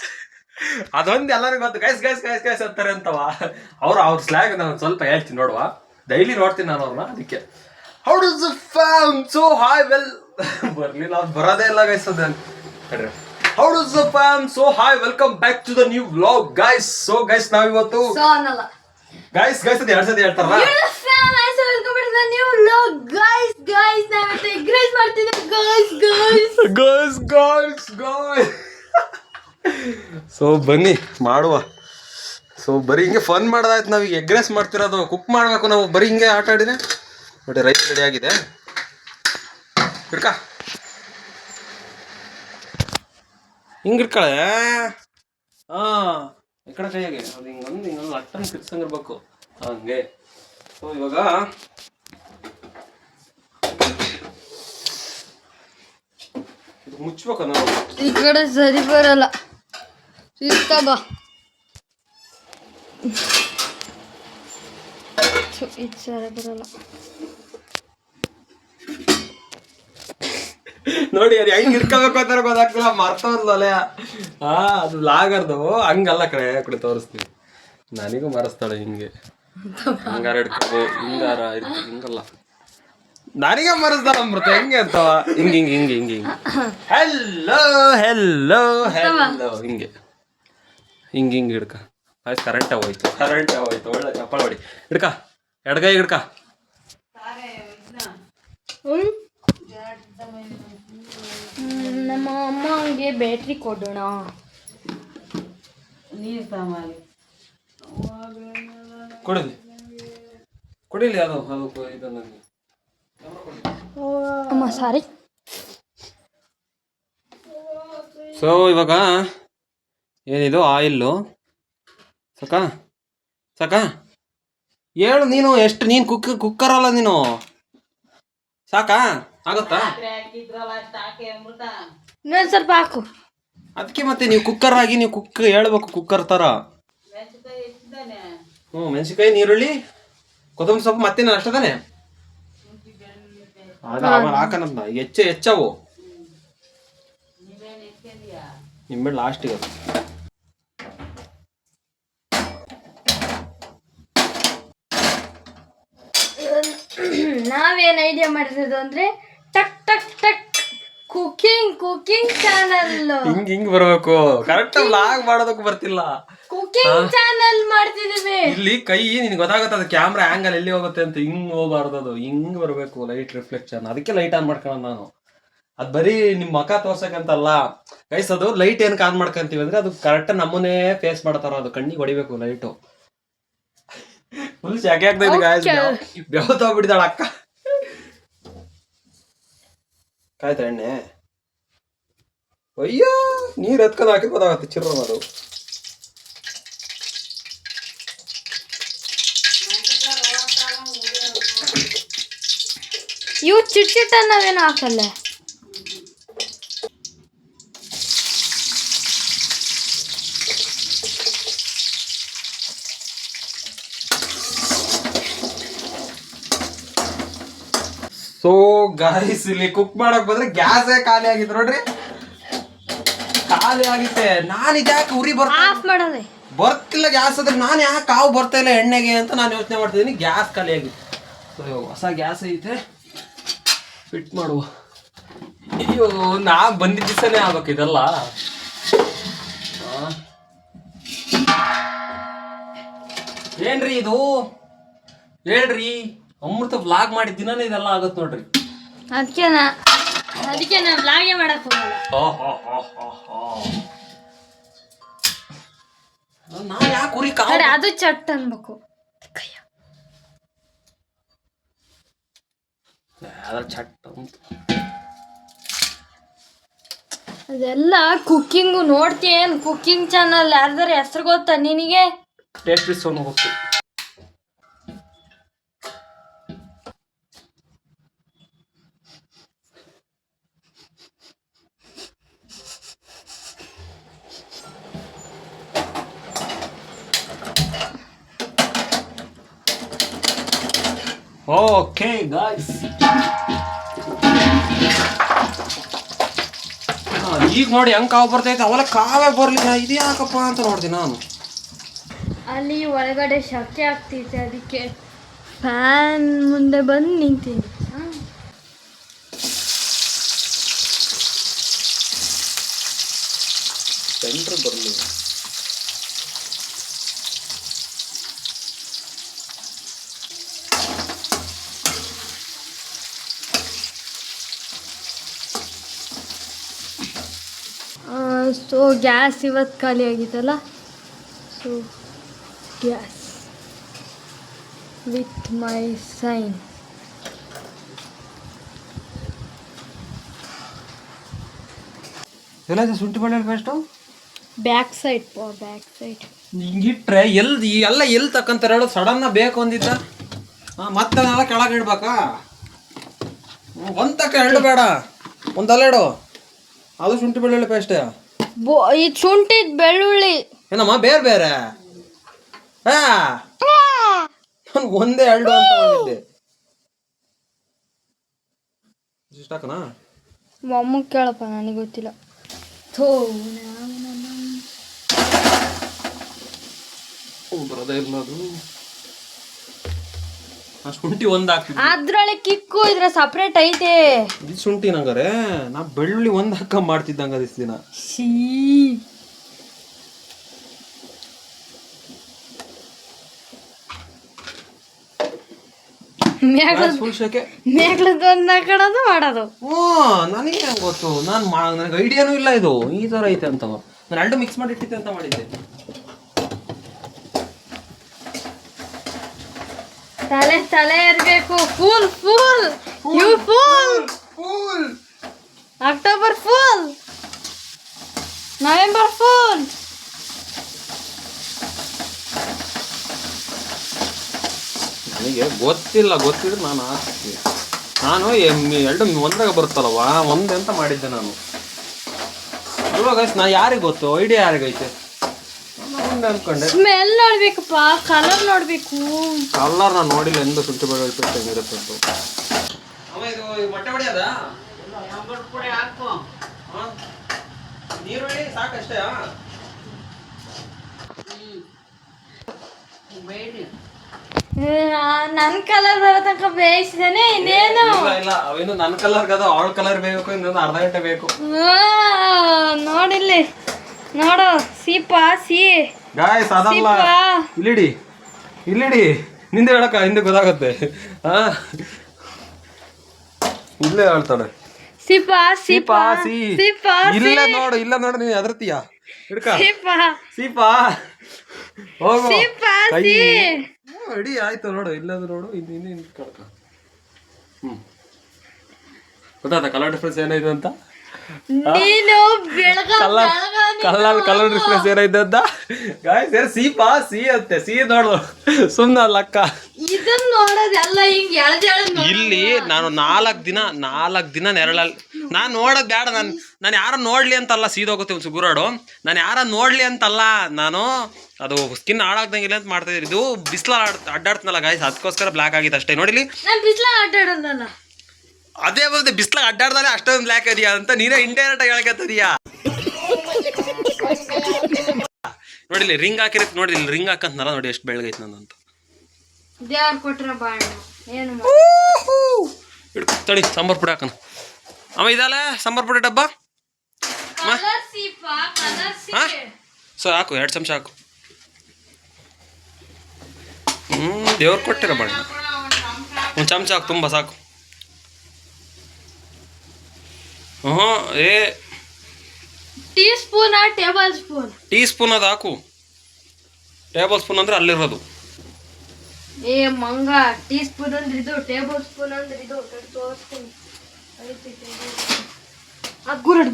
ಅದೊಂದು ಎಲ್ಲರಿಗೂ ಗೊತ್ತು, ಗೈಸ್ ಗೈಸ್ ಗೈಸ್ ಗೈಸ್ ಅಂತಾರೆ ಅಂತವ. ಅವ್ರ ಸ್ಲ್ಯಾಗ್ ನಾನು ಸ್ವಲ್ಪ ಹೇಳ್ತೀನಿ ನೋಡುವ, ಡೈಲಿ ನೋಡ್ತೀನಿ ನಾನು ಅವ್ರನ್ನ. ಅದಕ್ಕೆ how does fam so hi well ಬರ್ಲಿಲ್ಲ, ಅವ್ರು ಬರೋದೇ ಇಲ್ಲ ಗೈಸ್. ಅದ how does fam so hi welcome back to the new vlog guys. So guys ನಾವಿವತ್ತು ಸೊ ಅನ್ನಲ್ಲ ಗೈಸ್ ಗೈಸ್ ಅದು 2 ಸತಿ ಹೇಳ್ತಾರ. ಸೊ ಬನ್ನಿ ಮಾಡುವ. ಸೊ ಬರೀ ಹಿಂಗೆ ಫನ್ ಮಾಡೋದಾಯ್ತು. ನಾವೀಗ ಎಗ್ ರೈಸ್ ಮಾಡ್ತಿರೋದು, ಕುಕ್ ಮಾಡಬೇಕು ನಾವು. ಬರೀ ಹಿಂಗೆ ಆಟ ಆಡಿದೆ ನೋಡಿ. ರೈಸ್ ರೆಡಿ ಆಗಿದೆ. ಹಿಡ್ಕ ಹಿಂಗೆ ಹಿಡ್ಕಳೆ. ಈ ಕಡೆ ಕೈಯಾಗೆ ಅದು ಹಿಂಗೊಂದು ಅಟ್ಟನ್ನು ಕಿರ್ಸಂಗಿರ್ಬೇಕು ಹಂಗೆ. ಸೊ ಇವಾಗ ಮುಚ್ಬೇಕು ನಾವು. ಈ ಕಡೆ ಸರಿ ಬರಲ್ಲ, ಇರ್ತಾ ಬಾ. ಇದು ಸರಿ ಬರಲ್ಲ ನೋಡಿ. ಅದು ಹೆಂಗ್ ಹಿಡ್ಕೋಬೇಕು ಅಂತಾರ ಗೊತ್ತಾಗ್ತಿಲ್ಲ, ಮರ್ತವಲ್ಲ. ಅದು ಲಾಗರ್ದು ಹಂಗಲ್ಲ ಕಡೆ ಕಡೆ ತೋರಿಸ್ತೀವಿ. ನನಗೂ ಮರೆಸ್ತಾಳೆ ಹಿಂಗೆ. ಹಂಗಾರ ಹಿಡ್ಕೋ, ಹಿಂಗಾರ ಇರ್ತೀವಿ, ಹಿಂಗಲ್ಲ. ನನಗೆ ಮರೆಸ್ತಾಳ ಅಮೃತ ಹೆಂಗೆ ಅಂತವ. ಹಿಂಗೆ ಹಿಂಗೆ ಹಿಂಗೆ ಹಿಂಗೆ ಹಿಂಗೆ ಹೆಲ್ಲೋ ಹೆಲ್ಲೋ ಹೆಲ್ಲೋ ಹಿಂಗೆ ಹಿಂಗೆ ಹಿಂಗೆ ಹಿಡ್ಕ. ಆಯ್ತು, ಕರೆಂಟ್ ಹೋಯ್ತು. ಒಳ್ಳೆ ಚಪ್ಪಳ ಹೊಡಿ. ಹಿಡ್ಕ, ಎಡಗೈ ಹಿಡ್ಕ. ನಮ್ಮ ಅಮ್ಮಂಗೆ ಬ್ಯಾಟ್ರಿ ಕೊಡೋಣ. ಕುಡಿಲಿ ಅದು ಇದು ನನಗೆ. ಅಮ್ಮ ಸಾರಿ. ಸೊ ಇವಾಗ ಏನಿದು ಆಯಿಲ್ಲು ಸಾಕಾ ಹೇಳು ನೀನು. ಎಷ್ಟು ನೀನು ಕುಕ್ಕರ್ ಅಲ್ಲ ನೀನು. ಸಾಕಾ ಆಗತ್ತಾ? ಇನ್ನೊಂದು ಸ್ವಲ್ಪ ಹಾಕು. ಅದಕ್ಕೆ ಮತ್ತೆ ನೀವು ಕುಕ್ಕರ್ ಆಗಿ ನೀವು ಹೇಳ್ಬೇಕು ಕುಕ್ಕರ್ ಥರ. ಮೆಣಸಿನ್ಕಾಯಿ, ನೀರುಳ್ಳಿ, ಕೊತ್ತಂಬರಿ ಸೊಪ್ಪು, ಮತ್ತೆ ನಾನು ಅಷ್ಟೇ ತಾನೆ. ಆಮೇಲೆ ಹಾಕನಂತ ಹೆಚ್ಚವು ನಿಂಬೆ ಲಾಸ್ಟಿಗೆ. ನಾವೇನ್ ಐಡಿಯಾ ಮಾಡಿರೋದು ಅಂದ್ರೆ ಟಕ್ ಟಕ್ ಟಕ್ ಕುಕಿಂಗ್ ಚಾನಲ್. ಹಿಂಗ್ ಬರ್ಬೇಕು. ಕರೆಕ್ಟ್ ಲಾಗ್ ಮಾಡೋದಕ್ಕೂ ಬರ್ತಿಲ್ಲ. ಕುಕಿಂಗ್ ಚಾನಲ್ ಮಾಡ್ತಿದೀವಿ. ಇಲ್ಲಿ ಕೈ ನಿನ್ಗೆ ಗೊತ್ತಾಗತ್ತದ ಕ್ಯಾಮ್ರಾ ಆಂಗಲ್ ಎಲ್ಲಿ ಹೋಗುತ್ತೆ ಅಂತ. ಹಿಂಗ್ ಹೋಗ್ಬಾರ್ದು, ಅದು ಹಿಂಗ್ ಬರ್ಬೇಕು. Light reflection. ಅದಕ್ಕೆ ಲೈಟ್ ಆನ್ ಮಾಡ್ಕೊಳ್ಳೋಣ ನಾನು. ಅದ್ ಬರೀ ನಿಮ್ ಮುಖ ತೋರ್ಸಕ್ಕಂತಲ್ಲ ಗೈಸ್. ಅದು ಲೈಟ್ ಏನಕ್ಕೆ ಆನ್ ಮಾಡ್ಕೊಂತೀವಿ ಅಂದ್ರೆ ಅದು ಕರೆಕ್ಟ್ ನಮ್ಮನ್ನೇ ಫೇಸ್ ಮಾಡ್ತಾರ. ಅದು ಕಣ್ಣಿಗೆ ಹೊಡಿಬೇಕು ಲೈಟು. ಫುಲ್ ಶಾಕೆ ಆಗ್ತಾ ಇದೆ ಗಾಯ್ಸ್. ಬೆವತೋಗ್ಬಿಟ್ಟಿದ್ದಾಳ ಅಕ್ಕ. ಕಾಯ್ತಾ ಎಣ್ಣೆ. ಅಯ್ಯೋ, ನೀರ್ ಎತ್ಕೊಂಡು ಹಾಕಿ ಗೊತ್ತಾಗತ್ತೆ ಚಿರ್ರ ಅದು. ಇವು ಚಿಟ್ ನಾವೇನು ಹಾಕಲ್ಲ. ಸೊ ಗಾಯ್ಸ್ ಇಲ್ಲಿ ಕುಕ್ ಮಾಡಕ್ ಬಂದ್ರೆ ಗ್ಯಾಸೇ ಖಾಲಿ ಆಗಿತ್ತು ನೋಡ್ರಿ. ಖಾಲಿ ಆಗಿತ್ತೆ. ನಾನು ಇದ್ಯಾಕೆ ಉರಿ ಬರ್ತಿಲ್ಲ ಗ್ಯಾಸ್ ಅದ್ರೆ ನಾನು ಯಾಕೆ ಕಾವು ಬರ್ತಾ ಇಲ್ಲ ಎಣ್ಣೆಗೆ ಅಂತ ನಾನು ಯೋಚನೆ ಮಾಡ್ತಿದ್ದೀನಿ. ಗ್ಯಾಸ್ ಖಾಲಿ ಆಗಿತ್ತು. ಸೊ ಹೊಸ ಗ್ಯಾಸ್ ಐತೆ, ಫಿಟ್ ಮಾಡುವ. ಅಯ್ಯೋ, ನಾ ಬಂದಿದ್ದ ದಿವಸನೇ ಆಗ್ಬೇಕು ಇದೆಲ್ಲ. ಏನ್ರಿ ಇದು ಹೇಳ್ರಿ. ಅಮೃತ ವ್ಲಾಗ್ ಮಾಡಿದ ದಿನನೇ ಇದೆಲ್ಲ ಆಗತ್ತೆ ನೋಡ್ರಿ. ಅದಕ್ಕೆ ನಾ ವ್ಲಾಗೇ ಮಾಡಕ್ ಹೋಗಲ್ಲ. ನಾ ಯಾಕೆ ಉರಿ ಅದು ಚಟ್ ಅನ್ಬೇಕು. ಚಟ್ ಅಂತ ಅದೆಲ್ಲ ಕುಕ್ಕಿಂಗು ನೋಡ್ತೀಯೇನು? ಕುಕ್ಕಿಂಗ್ ಚಾನಲ್ ಯಾರ್ದಾರ ಹೆಸರು ಗೊತ್ತಾ ನಿನಗೆ? ಟೇಸ್ಟ್ ಸೋನು ಹೋಗ್ತೀವಿ. Okay, guys. ಈಗ ನೋಡಿ ಹೆಂಗ್ ಕಾವು ಬರ್ತೈತೆ, ಅವೆಲ್ಲ ಕಾವೇ ಬರ್ಲಿಲ್ಲ, ಇದು ಯಾಕಪ್ಪ ಅಂತ ನೋಡ್ತೀನಿ ನಾನು. ಅಲ್ಲಿ ಒಳಗಡೆ ಶೆಕೆ ಆಗ್ತೈತೆ, ಅದಕ್ಕೆ ಫ್ಯಾನ್ ಮುಂದೆ ಬಂದು ನಿಂತೀನಿ. ಸೆಂಟ್ರ್ ಬರಲಿ. ಸೊ ಗ್ಯಾಸ್ ಇವತ್ತು ಖಾಲಿ ಆಗಿತ್ತಲ್ಲ, so gas with my sign. ಎಲ್ಲ ಶುಂಠಿ ಬೆಳ್ಳುಳ್ಳಿ ಪೇಸ್ಟು ಬ್ಯಾಕ್ ಸೈಡ್ ಹಿಂಗಿಟ್ರೆ ಎಲ್ಲಿ ತಕ್ಕಂತಾರೆ ಹೇಳು? ಸಡನ್ನ ಬೇಕು ಅಂದಿದ್ದ ಮತ್ತೆ ಅದನ್ನೆಲ್ಲ ಕೆಳಗೆ ಇಡ್ಬೇಕಾ? ಒಂದ್ ತಕ್ಕ ಎರಡು ಬೇಡ, ಒಂದೆರಡು. ಅದು ಶುಂಠಿ ಬೆಳ್ಳುಳ್ಳಿ ಪೇಸ್ಟ್. ಇದು ಶುಂಠಿ ಬೆಳ್ಳುಳ್ಳಿ ಏನಮ್ಮ ಬೇರೆ ಬೇರೆ? ನಾನು ಒಂದೇ ಎರಡು ಅಂತ ಮಾಡಿದ್ದೆ. ಇಷ್ಟಾಕನಾ? ಅಮ್ಮಗೆ ಕೇಳಪ್ಪ, ನನಗೆ ಗೊತ್ತಿಲ್ಲ. ಬರೋದೇ ಇಲ್ಲ ಅದು. ಶುಂಠಿ ಒಂದ್ ಹಾಕ್ತಿದ್ವಿ, ಅದ್ರೊಳಗೆ ಕಿಕ್ಕು ಇದ್ರ ಸಪ್ರೇಟ್ ಐತೆ. ಇದು ಶುಂಠಿ ನಂಗಾರೆ ನಾ ಬೆಳ್ಳುಳ್ಳಿ ಒಂದ್ ಹಾಕ ಮಾಡ್ತಿದ್ದಂಗ ದಿಸ್ ದಿನ. ಮೇಗ್ಲದ ಒಂದ್ ಹಾಕೋದು ಮಾಡೋದು. ನನಗೆ ಹೆಂಗ್ ಗೊತ್ತು? ನನಗೆ ಐಡಿಯಾನು ಇಲ್ಲ ಇದು ಈ ತರ ಐತೆ ಅಂತ. ನಾನು ಎರಡು ಮಿಕ್ಸ್ ಮಾಡಿ ಇಟ್ಟಿದ್ದೆ ಅಂತ ಮಾಡಿದ್ದೆ. ತಲೆ ಇರ್ಬೇಕು. Fool you fool. October fool, November fool. ನನಗೆ ಗೊತ್ತಿದ್ರೆ ನಾನು ಹಾಕ್ತೀನಿ. ನಾನು ಎರಡು ಒಂದ್ರಾಗ ಬರುತ್ತಲ್ಲವಾ, ಒಂದೇ ಅಂತ ಮಾಡಿದ್ದೆ ನಾನು ಅಲ್ವಾ ಗೈಸ್? ನಾ ಯಾರಿಗೆ ಗೊತ್ತು? ಐಡಿಯಾ ಯಾರಿಗೈತೆ? ಒಂದೇ ಅನ್ಕೊಂಡೆ. ಸ್ಮೆಲ್ ನೋಡ್ಬೇಕಪ್ಪ, ಕಲರ್ ನೋಡ್ಬೇಕು. ಕಲರ್ ನಾನು ನೋಡಿಲ್ಲ ಎಂದು. ಶುಂಠಿ ಬೆಳ್ಳುಳ್ಳಿ ಪೇಸ್ಟ್ ಹೆಂಗಿರುತ್ತೆ ಅಂತ. ಇದು ಮೊಟ್ಟೆ ಹೊಡೆಯದ ನೀರುಳ್ಳಿ ಸಾಕಷ್ಟೇ. ನನ್ ಕಲರ್ ಬರೋ ತನಕ ಬೇಯಿಸಿದೇನೆ, ಇನ್ನೇನು ಇಲ್ಲ. ಅವೇನು ನನ್ನ ಕಲರ್ ಕದ, ಅವಳ ಕಲರ್ ಬೇಕು. ಇನ್ನೊಂದು ಅರ್ಧ ಗಂಟೆ ಬೇಕು. ನೋಡಿಲ್ಲಿ ನೋಡು, ಸಿ ಗಾಯ್ಸ್ ಅದಲ್ಲ, ಇಲ್ಲಿಡಿ ನಿಂದೆ ಹೇಳಕ್ಕ, ಹಿಂದೆ ಗೊತ್ತಾಗತ್ತೆ. ಇಲ್ಲೇ ಹೇಳ್ತಾಳೆ ಇಲ್ಲ ನೋಡು ನೀನ್ ಎದರ್ತೀಯ. ಹಿಡ್ಕ ಸೀಪಾ ಹೋಗು. ರೆಡಿ ಆಯ್ತು ನೋಡು, ಇಲ್ಲದು ನೋಡು. ಇನ್ನು ಕಡ್ಕ. ಗೊತ್ತಾಯ್ತ ಕಲರ್ ಡಿಫ್ರೆನ್ಸ್ ಏನಾಯ್ತು ಅಂತ? ಕಲರ್ ಡಿಫ್ರೆನ್ಸ್ ಏನಾಯ್ತು ಅಂತ ಗಾಯ್ಸ್? ಸೀಪಾ ಸಿ ಅಂತೆ, ಸಿ ನೋಡು ಸುಮ್ನ ಲಕ್ಕ. ಇಲ್ಲಿ ನಾನು ನಾಲ್ಕು ದಿನ ನೆರಳಲ್ಲಿ ನಾನು ನೋಡೋದು ಬೇಡ. ನಾನು ಯಾರ ನೋಡ್ಲಿ ಅಂತಲ್ಲ, ಸೀದೋಗುತ್ತೆ ಒಂದು ಸುಗುರಾಡು. ನಾನು ಯಾರ ನೋಡ್ಲಿ ಅಂತಲ್ಲ, ನಾನು ಅದು ಸ್ಕಿನ್ ಹಾಳಾಗ್ದಂಗಿಲ್ಲ ಅಂತ ಮಾಡ್ತಾ ಇದ್ದೀನಿ. ಇದು ಬಿಸಿಲ ಅಡ್ಡಾಡ್ತನಲ್ಲ ಗಾಯ್ಸ್, ಅದಕ್ಕೋಸ್ಕರ ಬ್ಲ್ಯಾಕ್ ಆಗಿತ್ತು ಅಷ್ಟೇ. ನೋಡಿಲಿ ಅದೇ ಬಂದೆ, ಬಿಸಿಲಾಗ ಅಡ್ಡಾಡ್ದಾನೆ ಅಷ್ಟೊಂದು ಬ್ಲ್ಯಾಕ್ ಅದೀಯಾ ಅಂತ ನೀನೇ ಇಂಡೈರೆಕ್ಟ್ ಆಗಿ ಹೇಳಕತ್ತದೀಯಾ. ನೋಡಿಲಿ ರಿಂಗ್ ಹಾಕಿರತ್ತೆ, ನೋಡಿಲಿ ರಿಂಗ್ ಹಾಕಂತನಲ್ಲ, ನೋಡಿ ಎಷ್ಟು ಬೆಳಗೈತೆ ನಂದಂತ. ತಡಿ ಸಾಂಬಾರ್ ಪುಡಿ ಹಾಕನ. ಇದಲ್ಲ ಸಾಂಬಾರ್ ಪುಡಿ ಡಬ್ಬ. ಸೊ ಹಾಕು, 2 ಚಮಚ ಹಾಕು. ದೇವ್ರು ಕೊಟ್ಟಿರ ಬಣ್ಣ. 1 ಚಮಚ ಹಾಕು, ತುಂಬ ಸಾಕು. ಟೀ ಸ್ಪೂನ್ ಅದು ಹಾಕು. ಟೇಬಲ್ ಸ್ಪೂನ್ ಅಂದ್ರೆ ಅಲ್ಲಿರೋದು. ಮಂಗ ಟೀ ಸ್ಪೂನ್ ಅಂದ್ರೆ ಇದು, ಟೇಬಲ್ ಸ್ಪೂನ್ ಅಂದ್ರೆ ಇದು. ತೋರಿಸ್ತೀನಿ. ಗುರಡ್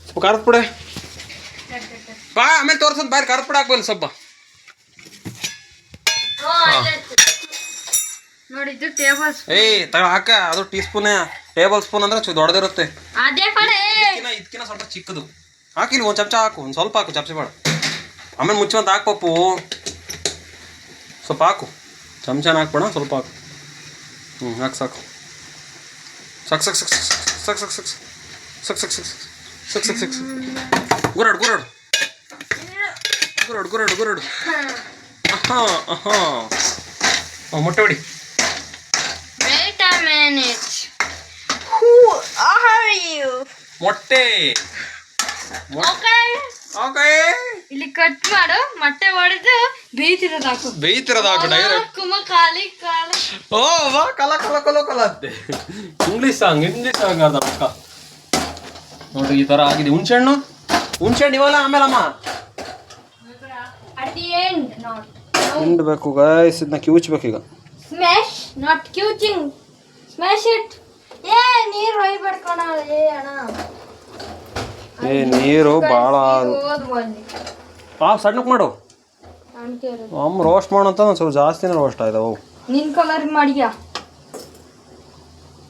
ಸ್ವಲ್ಪ ಖಾರದ ಪುಡಿ ಬಾ, ಆಮೇಲೆ ತೋರ್ಸೋದು ಬಾರಿ. ಖಾರದ ಪುಡಿ ಹಾಕ್ಬೋದು ಸ್ವಲ್ಪ. ನೋಡಿದ್ದು ಟೇಬಲ್ ಸ್ಪೂನ್ ಹಾಕ. ಅದು ಟೀ ಸ್ಪೂನ್. ಟೇಬಲ್ ಸ್ಪೂನ್ ಅಂದ್ರೆ ದೊಡ್ಡದಿರುತ್ತೆ. ಇದಕ್ಕಿಂತ ಸ್ವಲ್ಪ ಚಿಕ್ಕದು ಹಾಕಿಲ್ಲ. 1 ಚಮಚ ಹಾಕು, ಒಂದು ಸ್ವಲ್ಪ ಹಾಕು, ಚಮಚ ಬೇಡ. ಆಮೇಲೆ ಮುಚ್ಚುವಂತ ಹಾಕು ಪಪ್ಪು. ಸ್ವಲ್ಪ ಹಾಕು, ಚಮಚನ ಹಾಕ್ಬೇಡ, ಸ್ವಲ್ಪ ಹಾಕು. ಹಾಕು ಸಾಕು. ಸಕ್ ಸಕ್ ಸಕ್ ಸಕ್ ಸಕ್ ಸಕ್ ಸಕ್ ಸಕ್ ಸಕ್ ಸಕ್ ಸಕ್ ಸಕ್ ಗುರಡ್ ಗುರಡ್ ಗುರಡ್ ಗುರಡ್ ಗುರಡ್ ಮೊಟ್ಟೆ ಹೊಡಿ. Wait a minute. Who are you? ಮೊಟ್ಟೆ. Okay. ಓಕೆ. ಇಲ್ಲಿ ಕಟ್ ಮಾಡು, ಮೊಟ್ಟೆ ಹೊಡೆದು ಬೇಯ್ತಿರೋದು ಹಾಕು. ಬೇಯ್ತಿರೋದು ಹಾಕು ಡೈರೆಕ್ಟ್. ಕುಮ ಖಾಲಿ ಕಾಲ. ಓ ವಾ ಕಲ ಕಲ ಕಲ ಕಲ ಅಂತೆ. ಇಂಗ್ಲಿಷ್ ಸಾಂಗ್ ಅರ್ಧ ಪಕ್ಕ. ನೋಡ್ರಿ ಈ ತರ ಆಗಿದೆ. ಹುಣ್ಸೆಹಣ್ಣು ಇವಲ್ಲ ಆಮೇಲಮ್ಮ. At the end, not. ಹಿಂಡ್ಬೇಕು ಗೈಸ್, ಇದನ್ನ ಕಿವುಚ್ಬೇಕು ಈಗ. Smash, not couching. Smash it. ಏ ನೀರು ಒಯ್ಬೇಡ್ಕೋಣ. ಏ ಅಣ್ಣ. ನೀರು ಭಾಳ ಓದ್ಬಂದಿ. ಸಣ್ಣಕ್ಕೆ ಮಾಡು. ಅಮ್ಮ ರೋಸ್ಟ್ ಮಾಡು ಅಂತ ಒಂದು ಸ್ವಲ್ಪ ಜಾಸ್ತಿನೇ ರೋಸ್ಟ್ ಆಯ್ತಾವು. ನಿನ್ ಕಲರ್ ಮಾಡಿದ್ಯಾ?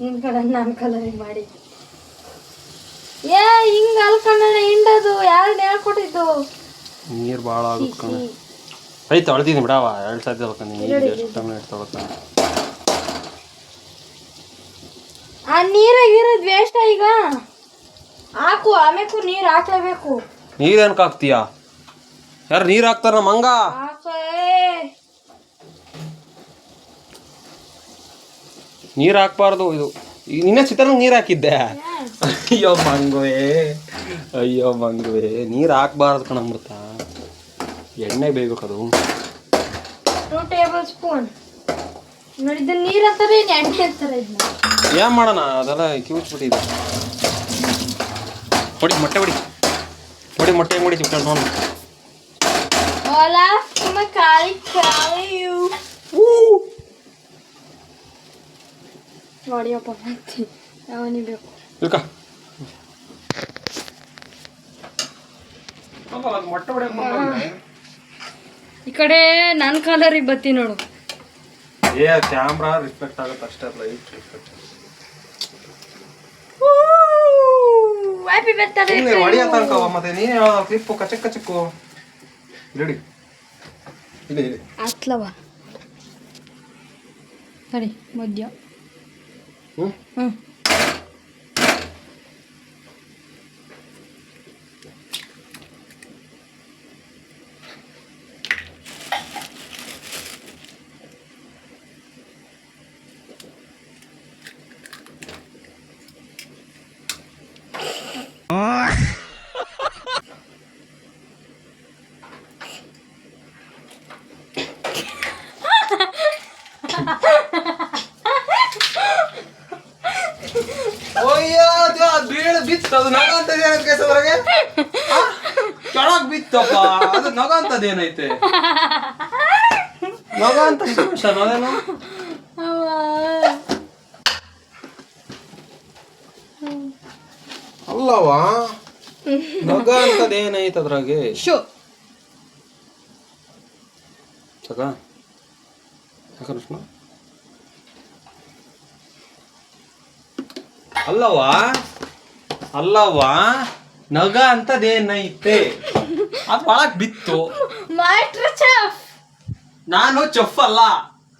ನಿನ್ ಕಲರ್ ನಾನು ಕಲರಿಂಗ್ ಮಾಡಿ. ಏ ಹಿಂಗ ಅಲ್ಕಣ್ಣ ಹಿಂಡದು ಯಾರು ಹೇಳ್ಕೊಟ್ಟಿದ್ದು? ನೀರು ಭಾಳ ಆಗುತ್ತೆ ಕಣ. ಆಯ್ತು ಅಳ್ದಿದ್ದೀನಿ ಬಿಡವ, 2 ಸಾಧ್ಯ ಅಲ್ಕಂಡು ನೀರು ಎಷ್ಟು ಟೈಮ್ ತೊಳ್ಕೊಂಡು. ಆ ನೀರಾಗಿರೋದು ವೇಸ್ಟ್ ಈಗ. ಹಾಕು, ಆಮೇಕು ನೀರು ಹಾಕ್ಲೇಬೇಕು. ನೀರೇನಕ್ಕೆ ಹಾಕ್ತೀಯಾ? ಯಾರು ನೀರು ಹಾಕ್ತಾರ ನಮ್ಮ ಹಂಗ? ನೀರು ಹಾಕ್ಬಾರ್ದು. ಇದು ನಿನ್ನೆ ಚಿತ್ರಾನ್ನ ನೀರು ಹಾಕಿದ್ದೆ. ಅಯ್ಯೋ ಮಂಗುವೆ ನೀರು ಹಾಕ್ಬಾರ್ದು ಕಣಮೃತ. ಎಣ್ಣೆ ಬೇಯ್ಬೇಕದು. 2 ಟೇಬಲ್ ಸ್ಪೂನ್. ನೋಡಿದ್ದು ನೀರು ಅಂತಾರೆ, ಎಣ್ಣೆ ಅಂತಾರೆ. ಇದನ್ನ ಏನ್ ಮಾಡೋಣ, ಅದೆಲ್ಲ ಕಿವುಚ್ಬಿಟ್ಟಿದೆ. ಹೊಡಿ ಮೊಟ್ಟೆ ಹೊಡಿ ಮೊಟ್ಟೆ ಹೆಂಗೆ ಹೊಡಿ ಚಿಕ್ಕ ನೋಡು. ನೋಡಿಯಪ್ಪ ಅವನಿಗೆ ಬೇಕು. ಮೊಟ್ಟೆ ಹೊಡಿ. ಈ ಕಡೆ ನನ್ನ ಕಲರಿಗೆ ಬತ್ತಿ ನೋಡು. ಕ್ಯಾಮ್ರಾ ರಿಫ್ಲೆಕ್ಟ್ ಆಗುತ್ತೆ ಅಷ್ಟೇ, ಲೈಟ್ ರಿಫ್ಲೆಕ್ಟ್. Happy birthday. ಹೊಡಿ ಅಂತ ಅನ್ಕವ ಮತ್ತೆ ನೀನು ಕ್ಲಿಪ್ಪು ಕಚಕ್ ಕಚಕ್ಕು ರೆಡಿ. ಇದೆ ಅತ್ಲವ ಸರಿ ಮಧ್ಯ. ಹ್ಞೂ ಬಿತ್ತದು ನಗ ಅಂತದೇನ ಕೇಸದ್ರಾಗೆ ಕೆಳಗ್ ಬಿತ್ತಪ್ಪ. ಅದು ನಗ ಅಂತದೇನೈತೆ? ನಗ ಅಂತ ಅದೇನು ಅಲ್ಲವಾ? ನಗ ಅಂತದೇನೈತೆ ಅದ್ರಾಗೆ? ಶೋ ಸಕ ಕೃಷ್ಣ ಅಲ್ಲವಾ ನಗ ಅಂತದೇನೈತೆ? ಅದು ಒಳಗ್ ಬಿತ್ತು. ನಾನು ಚೆಫ್ ಅಲ್ಲ,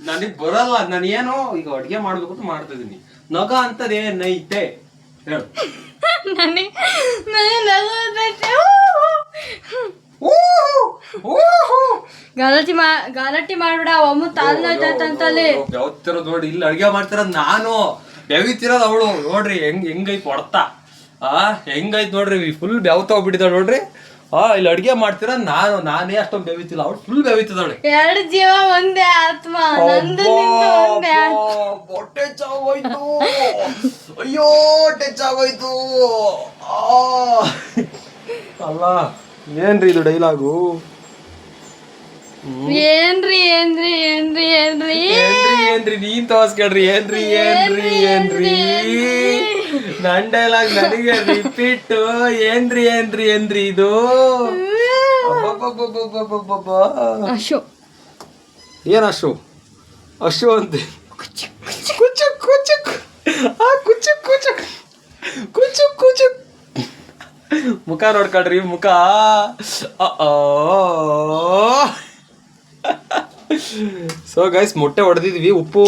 ನನಗ್ ಬರಲ್ಲ. ನಾನೇನು ಈಗ ಅಡ್ಗೆ ಮಾಡ್ಬೇಕು ಅಂತ ಮಾಡ್ತಾ ಇದೀನಿ. ನಗ ಅಂತದೇನೈತೆ ಹೇಳು. ಗಲಾಟೆ ಮಾಡ್ಬಿಡ. ಒಮ್ಮ ತಾಳ್ನೋಯ್ತಂತಲ್ಲಿ ಬೆವತ್ತಿರೋದು ನೋಡಿ. ಇಲ್ಲಿ ಅಡ್ಗೆ ಮಾಡ್ತಿರೋದು ನಾನು, ಬೆವಿತಿರೋದು ಅವಳು. ನೋಡ್ರಿ ಹೆಂಗೈತ್ ಹೊಡ್ತಾ. ಹೆಂಗೈತ್ ನೋಡ್ರಿ, ಫುಲ್ ಬೆವತ ಹೋಗ್ಬಿಟ್ಟಿದ್ದಾಳೆ ನೋಡ್ರಿ. ಇಲ್ಲಿ ಅಡ್ಗೆ ಮಾಡ್ತಿರ ನಾನೇ ಅಷ್ಟೊಂದು ಬೆವಿತಿಲ್ಲ, ಅವಳು ಫುಲ್ ಬೆವಿತಿದ್ದಾಳೆ. 2 ಜೀವ ಒಂದೇ ಆತ್ಮ. ಹೊಟ್ಟೆ ಚಾಗೋಯ್ತು. ಅಯ್ಯೋ ಹೊಟ್ಟೆ ಚಾಗೋಯ್ತು. ಅಲ್ಲ ಏನ್ರಿ ಇದು ಡೈಲಾಗು? ಏನ್ರಿ ನೀನ್ ತೋರ್ಸ್ಕೊಳ್ರಿ. ಏನ್ರಿ ನನ್ ಡೈಲಾಗ್ ನನಗೆ ರಿಪೀಟ್. ಏನ್ರಿ ಇದು? ಅಶೋ ಏನ್ ಅಶೋ ಅಂತೆ. ಕುಚು ಮುಖ ನೋಡ್ಕೊಳ್ರಿ, ಮುಖ. ಸೊ ಗೈಸ್ ಮೊಟ್ಟೆ ಹೊಡೆದಿದ್ವಿ. ಉಪ್ಪು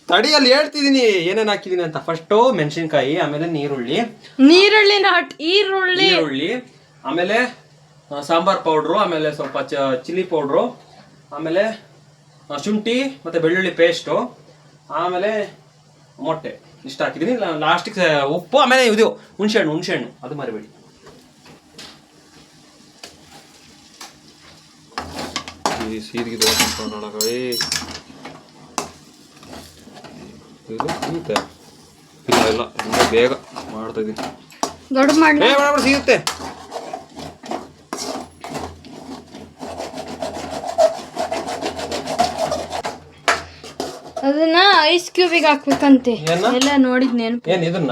ತಡಿಯಲ್ಲಿ ಹೇಳ್ತಿದೀನಿ ಏನೇನ್ ಹಾಕಿದೀನಿ ಅಂತ. ಫಸ್ಟು ಮೆಣಸಿನ್ಕಾಯಿ, ಆಮೇಲೆ ನೀರುಳ್ಳಿ, ಈರುಳ್ಳಿ, ಆಮೇಲೆ ಸಾಂಬಾರ್ ಪೌಡ್ರು, ಆಮೇಲೆ ಸ್ವಲ್ಪ ಚಿಲ್ಲಿ ಪೌಡ್ರು, ಆಮೇಲೆ ಶುಂಠಿ ಮತ್ತೆ ಬೆಳ್ಳುಳ್ಳಿ ಪೇಸ್ಟು, ಆಮೇಲೆ ಮೊಟ್ಟೆ ಇಷ್ಟು ಹಾಕಿದೀನಿ. ಲಾಸ್ಟಿಗೆ ಉಪ್ಪು, ಆಮೇಲೆ ಇದು ಹುಣಸೆಹಣ್ಣು ಅದು ಮರಿಬೇಡಿ. ಸೀದಿಗೆ ಇಲ್ಲ ಬೇಗ ಮಾಡ್ತಾ ಇದೀನಿ. ಸಿಗುತ್ತೆ. ಅದನ್ನ ಐಸ್ ಕ್ಯೂಬಿಗೆ ಹಾಕ್ಬೇಕಂತೆ ಎಲ್ಲ ನೋಡಿದ್ ನೆನಪು. ಏನ್ ಇದನ್ನ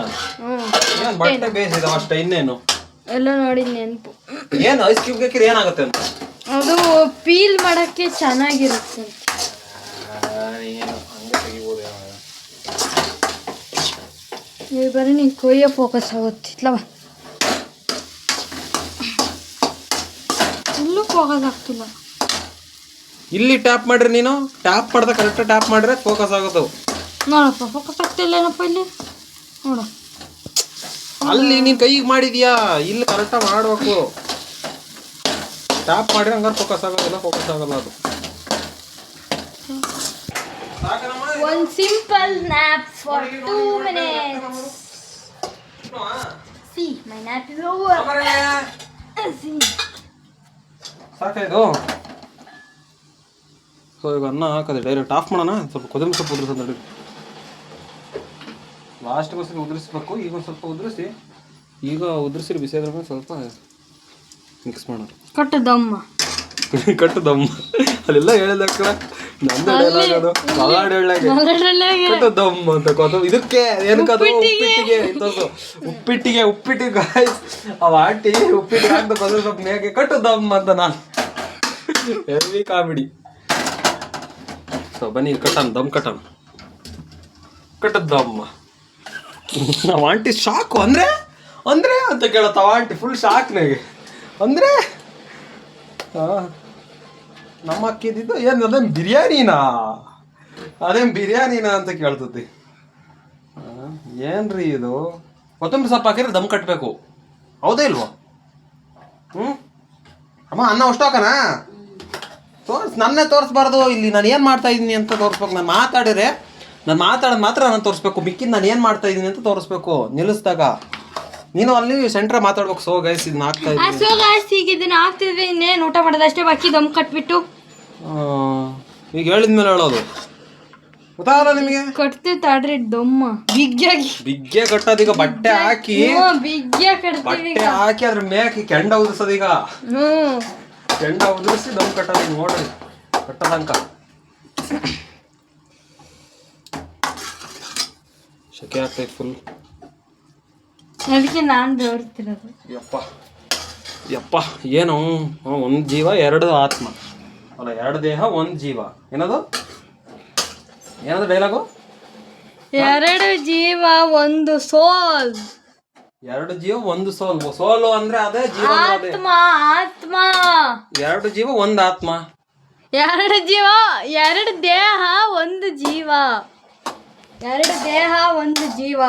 ಬಟ್ಟೆ ಬೇಯಿಸಿದ ಅಷ್ಟೇ, ಇನ್ನೇನು ಎಲ್ಲ ನೋಡಿದ್ ನೆನಪು. ಏನ್ ಐಸ್ ಕ್ಯೂಬ್ ಹಾಕಿದ್ರೆ ಏನಾಗುತ್ತೆ ಅಂತ? ಅದು ಪೀಲ್ ಮಾಡಕ್ಕೆ ಚೆನ್ನಾಗಿರುತ್ತೆ. ಬರೀ ನೀನ್ ಕೊಯ್ಯೋ ಫೋಕಸ್ ಆಗುತ್ತಿಲ್ಲವ, ಇಲ್ಲೂ ಫೋಕಸ್ ಆಗ್ತಿಲ್ಲ. ಇಲ್ಲಿ ಟ್ಯಾಪ್ ಮಾಡ್ರಿ, ನೀನು ಟ್ಯಾಪ್ ಮಾಡ್ದೆ ಕರೆಕ್ಟ್ ಟ್ಯಾಪ್ ಮಾಡ್ರೆ ಫೋಕಸ್ ಆಗೋದು. ನೋಡಪ್ಪ ಫೋಕಸ್ ಆಗ್ತಿಲ್ಲ ಏನಪ್ಪ ಇಲ್ಲಿ ನೋಡ. ಅಲ್ಲಿ ನೀನ್ ಕೈಗೆ ಮಾಡಿದ್ಯಾ, ಇಲ್ಲಿ ಕರೆಕ್ಟಾಗಿ ಮಾಡ್ಬೇಕು. ಟ್ಯಾಪ್ ಮಾಡ್ರಿ ಹಂಗಾರೆ ಫೋಕಸ್ ಆಗೋದಿಲ್ಲ, ಫೋಕಸ್ ಆಗಲ್ಲ ಅದು. One simple nap for 2 minutes. See, my nap is over. See. ಸಾಕಾಯ್ತು. ಸೊ ಈಗ ಅನ್ನ ಹಾಕದೆ ಡೈರೆಕ್ಟ್ ಆಫ್ ಮಾಡೋಣ. ಸ್ವಲ್ಪ ಕೊತ್ತಂಬರಿ ಸೊಪ್ಪು ಉದುರಿಸೋದು ನೋಡಿ, ಲಾಸ್ಟ್ಗೆ ಉದುರಿಸ್ಬೇಕು. ಈಗ ಒಂದು ಸ್ವಲ್ಪ ಉದುರಿಸಿ, ಈಗ ಉದುರಿಸಿ ಬಿಸಿ ಆದ್ರ ಮೇಲೆ ಸ್ವಲ್ಪ ಮಿಕ್ಸ್ ಮಾಡೋಣ. ಕಟ್ಟು ದಮ್ಮ ಅಲ್ಲೆಲ್ಲ ಹೇಳಿದ ನಂದು ಹೇಳೋದು ಕಟ್ಟು ದಮ್ ಅಂತ ಕೊತ್ತಂಬರಿ. ಇದಕ್ಕೆ ಏನಕ್ಕದು ಉಪ್ಪಿಟ್ಟಿಗೆ ಗಾಯ್ಸ್ ಅವ ಆಂಟಿ ಉಪ್ಪಿಟ್ಟಿಗೆ ಹಾಕ್ದು ಕೊತ್ತಂಬರಿ ಸೊಪ್ಪು ಮೇಕೆ ಕಟ್ಟು ದಮ್ ಅಂತ ನಾನು ಹೆವಿ ಕಾಮಿಡಿ. ಸೊ ಬನ್ನಿ ದಮ್ ಕಟ್ಟಣ. ಕಟ್ಟದಮ್ಮ ಅವ ಆಂಟಿ ಶಾಕು ಅಂದ್ರೆ ಅಂತ ಕೇಳತ್ತ ಅವ ಆಂಟಿ ಫುಲ್ ಶಾಕ್ನಾಗೆ. ಅಂದ್ರೆ ನಮ್ಮ ಅಕ್ಕಿದ್ದು ಏನು ಅದೇನು ಬಿರಿಯಾನಿನಾ ಅಂತ ಕೇಳ್ತತಿ. ಏನ್ರಿ ಇದು? ಕೊತ್ತಂಬರಿ ಸೊಪ್ಪು ಹಾಕಿದ್ರೆ ದಮ್ ಕಟ್ಟಬೇಕು, ಹೌದೇ ಇಲ್ವಾ? ಅಮ್ಮ ಅನ್ನ ಅಷ್ಟು ಹಾಕನಾ? ನನ್ನೇ ತೋರಿಸ್ಬಾರ್ದು ಇಲ್ಲಿ, ನಾನು ಏನು ಮಾಡ್ತಾ ಇದ್ದೀನಿ ಅಂತ ತೋರಿಸ್ಬೇಕು. ನಾನು ಮಾತಾಡೋದು ಮಾತ್ರ ನಾನು ತೋರಿಸ್ಬೇಕು, ಮಿಕ್ಕಿದ್ದು ನಾನು ಏನು ಮಾಡ್ತಾ ಇದ್ದೀನಿ ಅಂತ ತೋರಿಸ್ಬೇಕು. ನಿಲ್ಲಿಸಿದಾಗ ನೀನು ಅಲ್ಲಿ ಸೆಂಟ್ರ ಮಾತಾಡ್ಬೇಕು. ಸೊ ಗೈಸ್ ಇದನ್ನ ಹಾಕ್ತಾ ಇದ್ದೀನಿ. ಈಗ ಇದನ್ನ ಹಾಕ್ತಿದ್ವಿ, ಇನ್ನೇನು ಊಟ ಮಾಡೋದು ಅಷ್ಟೇ ಬಾಕಿ. ದಮ್ ಕಟ್ಬಿಟ್ಟು ಈಗ ಹೇಳಿದ್ಮೇಲೆ ಹೇಳೋದು ಗೊತ್ತಾಗಲ್ಲ ನಿಮಗೆ. ಕಟ್ತೀವಿ ತಾಡ್ರಿ ದಮ್ಮ ಬಿಗ್ಗೆ ಕಟ್ಟೋದೀಗ. ಬಟ್ಟೆ ಹಾಕಿ ಅದ್ರ ಮೇಕಿ ಕೆಂಡ ಉದಿಸೋದೀಗ. ಕೆಂಡ ಉದುರಿಸಿ ದಮ್ ಕಟ್ಟೋದು ನೋಡ್ರಿ, ಕಟ್ಟದಂಕ ಶಕೆ ಆಗ್ತೈತೆ ಫುಲ್. ಅದಕ್ಕೆ ನಾನು ಬೆವರ್ತಿರೋದು. ಯಪ್ಪ ಏನು ಒಂದು ಜೀವ ಎರಡು ಆತ್ಮ ಅಲ್ಲ, ಎರಡು ದೇಹ ಒಂದು ಜೀವ. ಏನದು ಡೈಲಾಗು? ಎರಡು ಜೀವ ಒಂದು ಸೋಲ್. ಎರಡು ಜೀವ ಒಂದು ಸೋಲು ಅಂದ್ರೆ ಅದೇ ಜೀವ. ಆತ್ಮ ಎರಡು ಜೀವ ಒಂದು ಆತ್ಮ. ಎರಡು ಜೀವ ಎರಡು ದೇಹ ಒಂದು ಜೀವ. ಎರಡು ದೇಹ ಒಂದು ಜೀವ.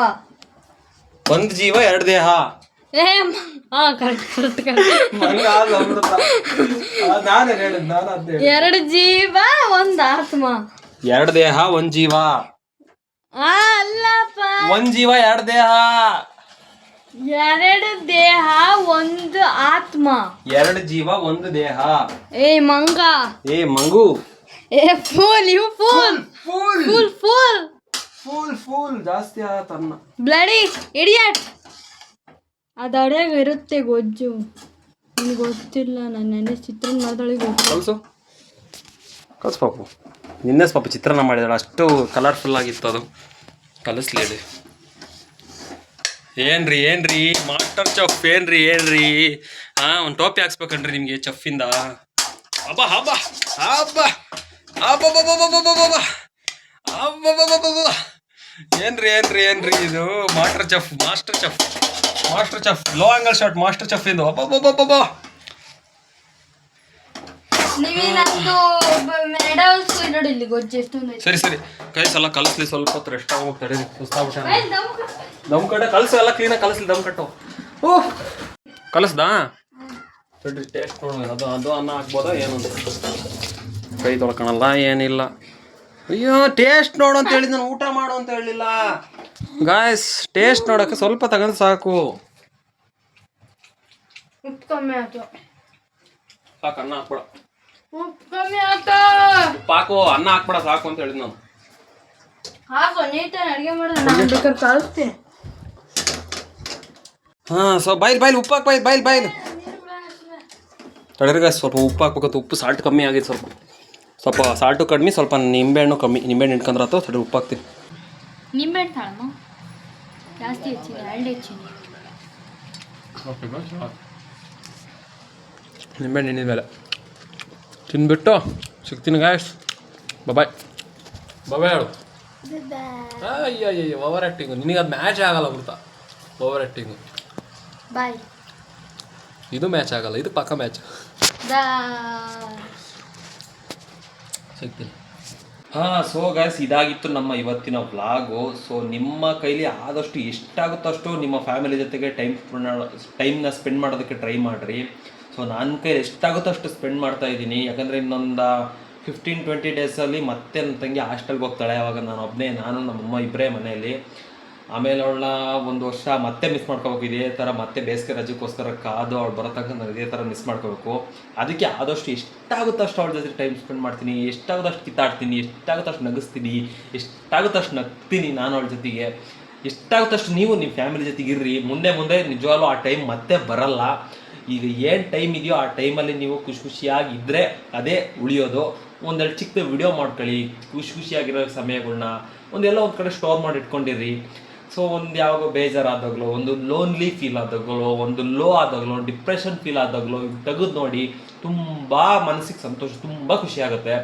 ಒಂದು ಜೀವ ಎರಡು ದೇಹ. ಎರಡು ಜೀವ ಒಂದು ಆತ್ಮ. ಎರಡು ದೇಹ ಒಂದು ಜೀವ ಅಲ್ಲಪ್ಪ, ಒಂದು ಜೀವ ಎರಡು ದೇಹ. ಎರಡು ದೇಹ ಒಂದು ಆತ್ಮ. ಎರಡು ಜೀವ ಒಂದು ದೇಹ. ಮಂಗು fool you fool fool fool fool ಜಾಸ್ತಿ ಆತನ್ನ. Bloody idiot. ಅದು ಅಡಿಯಾಗ ಇರುತ್ತೆ ಗೊಜ್ಜು, ನಿನಗೆ ಗೊತ್ತಿಲ್ಲ. ನಾನು ನೆನ್ನೆ ಚಿತ್ರಾನ್ನ ಮಾಡ್ದಳಿಗೆ ಕಲ್ಸು ಪಾಪು. ನಿನ್ನೆ ಪಾಪು ಚಿತ್ರಾನ್ನ ಮಾಡಿದಾಳೆ, ಅಷ್ಟು ಕಲರ್ಫುಲ್ ಆಗಿತ್ತು ಅದು. ಕಲಿಸ್ಲೇಳಿ. ಏನ್ರಿ ಮಾಸ್ಟರ್ ಚೆಫ್ ಏನ್ರಿ ಒಂದು ಟೋಪಿ ಹಾಕ್ಸ್ಬೇಕನ್ರಿ ನಿಮಗೆ ಚೆಫಿಂದ. ಏನ್ರಿ ಇದು master chef low angle shot master chef ಇಂದು. ನೀವೇ ನಂದು ಮೆಡಲ್ಸ್ ನೋಡಿ ಇಲ್ಲಿ ಗೊಜ್ಜು ಎಷ್ಟೊಂದು ಸರಿ ಸರಿ ಗೈಸ್ ಎಲ್ಲ ಕಲಿಸ್ಲಿ ಸ್ವಲ್ಪ ಹೊತ್ತು ರೆಸ್ಟ್ ಆಗೋಗ್ತಾರೆ ಸುಸ್ತಾಗ್ಬಿಟ್ಟೆ ದಮ್ ಕಟ್ಟೆ ಕಲಸು ಎಲ್ಲ ಕ್ಲೀನಾಗಿ ಕಲಿಸ್ಲಿ ದಮ್ ಕಟ್ಟು ಓಹ್ ಕಲಿಸ್ದಾ ಸರಿ ಟೇಸ್ಟ್ ನೋಡೋಣ ಅದು ಅನ್ನ ಹಾಕ್ಬೋದಾ ಏನು ಕೈ ತೊಳ್ಕೊಳಲ್ಲ ಏನಿಲ್ಲ ಅಯ್ಯೋ ಟೇಸ್ಟ್ ನೋಡು ಅಂತ ಹೇಳಿದ್ ನಾನು ಊಟ ಮಾಡು ಅಂತ ಹೇಳಿಲ್ಲ ಗಾಯ್ಸ್ ಟೇಸ್ಟ್ ನೋಡೋಕ್ಕೆ ಸ್ವಲ್ಪ ತಗೊಂಡು ಸಾಕು ಉಪ್ಪು ಕಮ್ಮಿ ಆಯ್ತು ಸಾಕು ಅನ್ನ ಹಾಕ್ಬೇಡ ಉಪ್ಪು ಕಮ್ಮಿ ಆಯ್ತು ಉಪ್ಪು ಹಾಕು ಅನ್ನ ಹಾಕ್ಬೇಡ ಸಾಕು ಅಂತ ಹೇಳಿದ್ ನಾನು ಹಾಕು ನೀಟಾಗಿ ಅಡುಗೆ ಮಾಡೋದು ನಾನು ಬೇಕಾದ್ರೆ ಕಲಿಸ್ತೀನಿ ಹಾಂ ಸೊ ಬಾಯ್ಲಿ ಉಪ್ಪು ಹಾಕಿ ಬಾಯ್ಲಿ ತಡೆರಿ ಗಾಯ್ಸ್ ಸ್ವಲ್ಪ ಉಪ್ಪು ಹಾಕ್ಬೇಕಂತ ಉಪ್ಪು ಸಾಲ್ಟ್ ಕಮ್ಮಿ ಆಗಿದೆ ಸ್ವಲ್ಪ ಸಾಲ್ಟು ಕಡಿಮೆ ಸ್ವಲ್ಪ ನಿಂಬೆಹಣ್ಣು ಕಮ್ಮಿ ನಿಂಬೆಹಣ್ಣು ಇಟ್ಕೊಂಡ್ರಾತು ತಡೆ ಉಪ್ಪು ಹಾಕ್ತೀನಿ ನಿಂಬೆಹಣ್ಣು ತಾಳಮ್ಮ ಜಾಸ್ತಿ ಹೆಚ್ಚಿನಿ ಎರಡು ಹೆಚ್ಚಿನಿ ನಿಂಬೆಹಣ್ಣು ಎಣ್ಣಿದ ಮೇಲೆ ತಿಂದ್ಬಿಟ್ಟು ಸಿಗ್ತೀನಿ ಗಾಯ್ಸ್ ಬಾಯ್ ಹೇಳು ಅಯ್ಯಯ್ಯ ಓವರ್ ಆ್ಯಕ್ಟಿಂಗು ನಿನಗೆ ಅದು ಮ್ಯಾಚ್ ಆಗಲ್ಲ ಗೊತ್ತಾ ಓವರ್ ಆ್ಯಕ್ಟಿಂಗು ಬಾಯ್ ಇದು ಮ್ಯಾಚ್ ಆಗಲ್ಲ ಇದು ಪಕ್ಕ ಮ್ಯಾಚ್ ಸಿಗ್ತೀನಿ ಹಾಂ ಸೊ ಗಾಯ್ಸ್ ಇದಾಗಿತ್ತು ನಮ್ಮ ಇವತ್ತಿನ ವ್ಲಾಗು ಸೊ ನಿಮ್ಮ ಕೈಲಿ ಆದಷ್ಟು ಎಷ್ಟಾಗುತ್ತೋ ಅಷ್ಟು ನಿಮ್ಮ ಫ್ಯಾಮಿಲಿ ಜೊತೆಗೆ ಟೈಮ್ನ ಸ್ಪೆಂಡ್ ಮಾಡೋದಕ್ಕೆ ಟ್ರೈ ಮಾಡಿರಿ ಸೊ ನನ್ನ ಕೈಲಿ ಎಷ್ಟಾಗುತ್ತೋ ಅಷ್ಟು ಸ್ಪೆಂಡ್ ಮಾಡ್ತಾ ಇದ್ದೀನಿ ಯಾಕಂದರೆ ಇನ್ನೊಂದು 15-20 ಡೇಸಲ್ಲಿ ಮತ್ತೆ ನನ್ನ ತಂಗಿ ಹಾಸ್ಟೆಲ್ಗೆ ಹೋಗ್ತಾಳೆ ಆವಾಗ ನಾನು ನಮ್ಮಮ್ಮ ಇಬ್ಬರೇ ಮನೆಯಲ್ಲಿ ಆಮೇಲೆ ಅವಳನ್ನ ಒಂದು ವರ್ಷ ಮತ್ತೆ ಮಿಸ್ ಮಾಡ್ಕೋಬೇಕು ಇದೇ ಥರ ಮತ್ತೆ ಬೇಸಿಗೆ ರಜೆಗೋಸ್ಕರ ಕಾದು ಅವಳು ಬರೋ ತನಕ ನಾನು ಇದೇ ಥರ ಮಿಸ್ ಮಾಡ್ಕೋಬೇಕು ಅದಕ್ಕೆ ಆದಷ್ಟು ಎಷ್ಟಾಗುತ್ತೋ ಅಷ್ಟು ಅವಳ ಜೊತೆ ಟೈಮ್ ಸ್ಪೆಂಡ್ ಮಾಡ್ತೀನಿ ಎಷ್ಟಾಗುತ್ತೋ ಅಷ್ಟು ಕಿತ್ತಾಡ್ತೀನಿ ಎಷ್ಟಾಗುತ್ತೋ ಅಷ್ಟು ನಗಿಸ್ತೀನಿ ಎಷ್ಟಾಗುತ್ತೋ ಅಷ್ಟು ನಗ್ತೀನಿ ನಾನು ಅವಳ ಜೊತೆಗೆ ಎಷ್ಟಾಗುತ್ತೋ ಅಷ್ಟು ನೀವು ನಿಮ್ಮ ಫ್ಯಾಮಿಲಿ ಜೊತೆಗೆ ಇರ್ರಿ ಮುಂದೆ ನಿಜವಾಗ್ಲೂ ಆ ಟೈಮ್ ಮತ್ತೆ ಬರಲ್ಲ ಈಗ ಏನು ಟೈಮ್ ಇದೆಯೋ ಆ ಟೈಮಲ್ಲಿ ನೀವು ಖುಷಿಯಾಗಿದ್ದರೆ ಅದೇ ಉಳಿಯೋದು ಒಂದೆರಡು ಚಿಕ್ಕ ವಿಡಿಯೋ ಮಾಡ್ಕೊಳ್ಳಿ ಖುಷಿಯಾಗಿರೋ ಸಮಯಗಳನ್ನ ಒಂದೆಲ್ಲ ಒಂದು ಕಡೆ ಸ್ಟೋರ್ ಮಾಡಿ ಇಟ್ಕೊಂಡಿರಿ ಸೊ ಒಂದು ಯಾವಾಗ ಬೇಜಾರಾದಾಗಲೋ ಒಂದು ಲೋನ್ಲಿ ಫೀಲ್ ಆದಾಗಲೋ ಒಂದು ಲೋ ಆದಾಗಲೋ ಡಿಪ್ರೆಷನ್ ಫೀಲ್ ಆದಾಗಲೋ ತೆಗೆದು ನೋಡಿ ತುಂಬ ಮನಸ್ಸಿಗೆ ಸಂತೋಷ ತುಂಬ ಖುಷಿಯಾಗುತ್ತೆ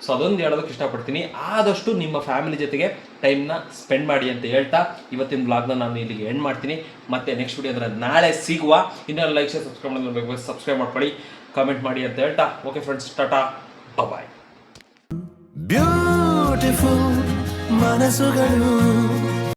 ಸೊ ಅದೊಂದು ಹೇಳೋದಕ್ಕೆ ಇಷ್ಟಪಡ್ತೀನಿ ಆದಷ್ಟು ನಿಮ್ಮ ಫ್ಯಾಮಿಲಿ ಜೊತೆಗೆ ಟೈಮ್ನ ಸ್ಪೆಂಡ್ ಮಾಡಿ ಅಂತ ಹೇಳ್ತಾ ಇವತ್ತಿನ ಬ್ಲಾಗ್ನ ನಾನು ಇಲ್ಲಿಗೆ ಎಂಡ್ ಮಾಡ್ತೀನಿ ಮತ್ತೆ ನೆಕ್ಸ್ಟ್ ವಿಡಿಯೋ ಅಂದರೆ ನಾಳೆ ಸಿಗುವ ಇನ್ನೊಂದು ಲೈಕ್ ಶೇರ್ ಸಬ್ಸ್ಕ್ರೈಬ್ ಮಾಡ್ಕೊಳ್ಳಿ ಕಾಮೆಂಟ್ ಮಾಡಿ ಅಂತ ಹೇಳ್ತಾ ಓಕೆ ಫ್ರೆಂಡ್ಸ್ ಟಾಟಾ ಬಾಯ್ ಬ್ಯೂಟಿಫುಲ್ ಮನಸ್ಸುಗಳು